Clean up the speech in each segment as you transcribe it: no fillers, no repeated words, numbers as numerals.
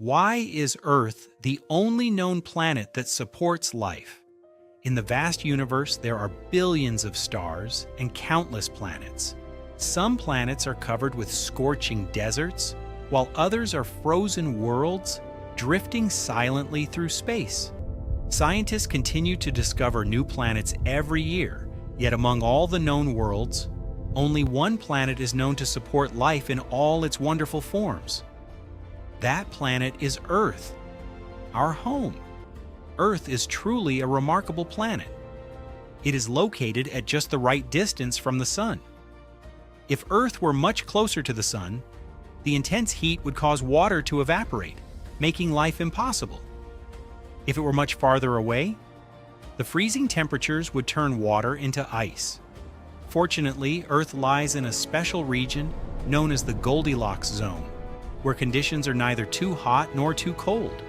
Why is Earth the only known planet that supports life? In the vast universe, there are billions of stars and countless planets. Some planets are covered with scorching deserts, while others are frozen worlds drifting silently through space. Scientists continue to discover new planets every year, yet among all the known worlds, only one planet is known to support life in all its wonderful forms. That planet is Earth, our home. Earth is truly a remarkable planet. It is located at just the right distance from the Sun. If Earth were much closer to the Sun, the intense heat would cause water to evaporate, making life impossible. If it were much farther away, the freezing temperatures would turn water into ice. Fortunately, Earth lies in a special region known as the Goldilocks zone, where conditions are neither too hot nor too cold.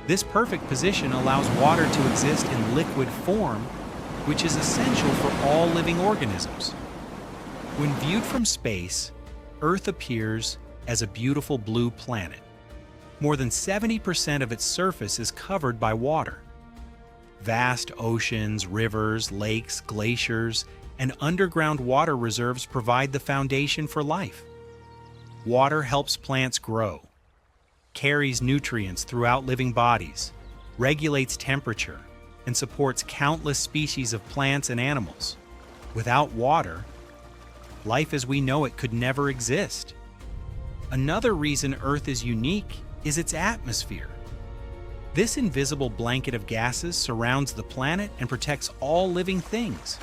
This perfect position allows water to exist in liquid form, which is essential for all living organisms. When viewed from space, Earth appears as a beautiful blue planet. More than 70% of its surface is covered by water. Vast oceans, rivers, lakes, glaciers, and underground water reserves provide the foundation for life. Water helps plants grow, carries nutrients throughout living bodies, regulates temperature, and supports countless species of plants and animals. Without water, life as we know it could never exist. Another reason Earth is unique is its atmosphere. This invisible blanket of gases surrounds the planet and protects all living things.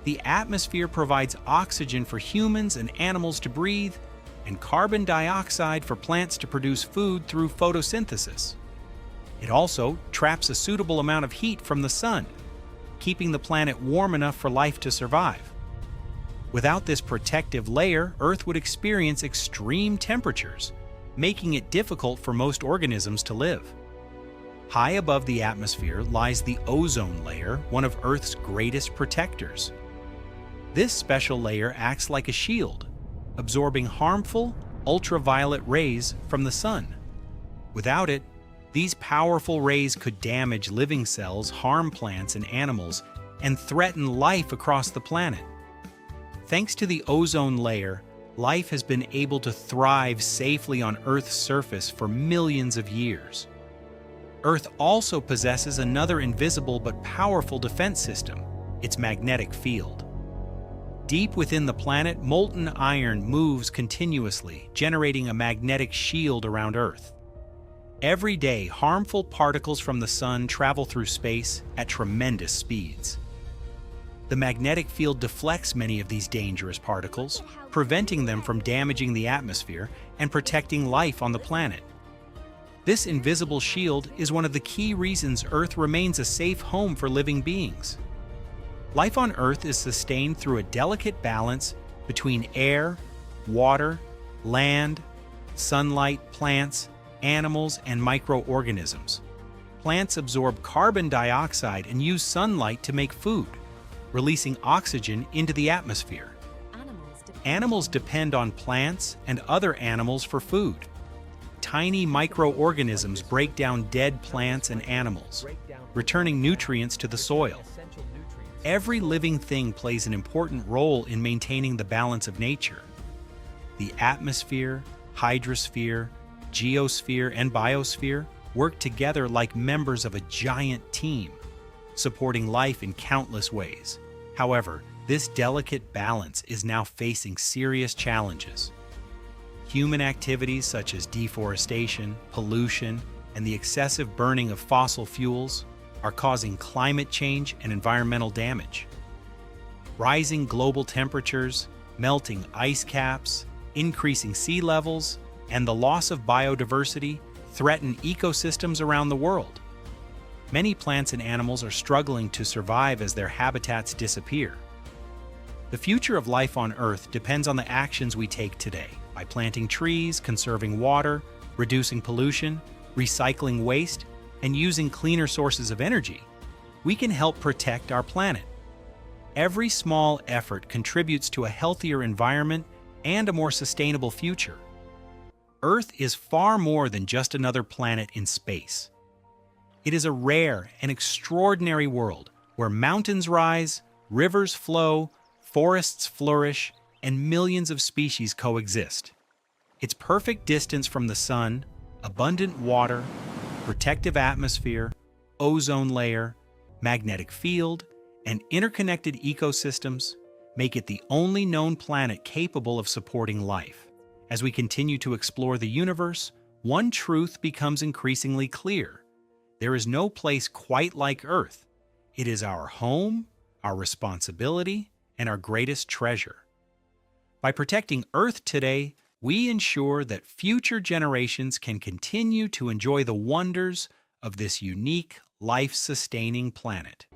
The atmosphere provides oxygen for humans and animals to breathe, and carbon dioxide for plants to produce food through photosynthesis. It also traps a suitable amount of heat from the sun, keeping the planet warm enough for life to survive. Without this protective layer, Earth would experience extreme temperatures, making it difficult for most organisms to live. High above the atmosphere lies the ozone layer, one of Earth's greatest protectors. This special layer acts like a shield, absorbing harmful ultraviolet rays from the sun. Without it, these powerful rays could damage living cells, harm plants and animals, and threaten life across the planet. Thanks to the ozone layer, life has been able to thrive safely on Earth's surface for millions of years. Earth also possesses another invisible but powerful defense system, its magnetic field. Deep within the planet, molten iron moves continuously, generating a magnetic shield around Earth. Every day, harmful particles from the sun travel through space at tremendous speeds. The magnetic field deflects many of these dangerous particles, preventing them from damaging the atmosphere and protecting life on the planet. This invisible shield is one of the key reasons Earth remains a safe home for living beings. Life on Earth is sustained through a delicate balance between air, water, land, sunlight, plants, animals, and microorganisms. Plants absorb carbon dioxide and use sunlight to make food, releasing oxygen into the atmosphere. Animals depend on plants and other animals for food. Tiny microorganisms break down dead plants and animals, returning nutrients to the soil. Every living thing plays an important role in maintaining the balance of nature. The atmosphere, hydrosphere, geosphere, and biosphere work together like members of a giant team, supporting life in countless ways. However, this delicate balance is now facing serious challenges. Human activities such as deforestation, pollution, and the excessive burning of fossil fuels are causing climate change and environmental damage. Rising global temperatures, melting ice caps, increasing sea levels, and the loss of biodiversity threaten ecosystems around the world. Many plants and animals are struggling to survive as their habitats disappear. The future of life on Earth depends on the actions we take today. By planting trees, conserving water, reducing pollution, recycling waste, and using cleaner sources of energy, we can help protect our planet. Every small effort contributes to a healthier environment and a more sustainable future. Earth is far more than just another planet in space. It is a rare and extraordinary world where mountains rise, rivers flow, forests flourish, and millions of species coexist. Its perfect distance from the sun, abundant water, protective atmosphere, ozone layer, magnetic field, and interconnected ecosystems make it the only known planet capable of supporting life. As we continue to explore the universe, one truth becomes increasingly clear. There is no place quite like Earth. It is our home, our responsibility, and our greatest treasure. By protecting Earth today, we ensure that future generations can continue to enjoy the wonders of this unique, life-sustaining planet.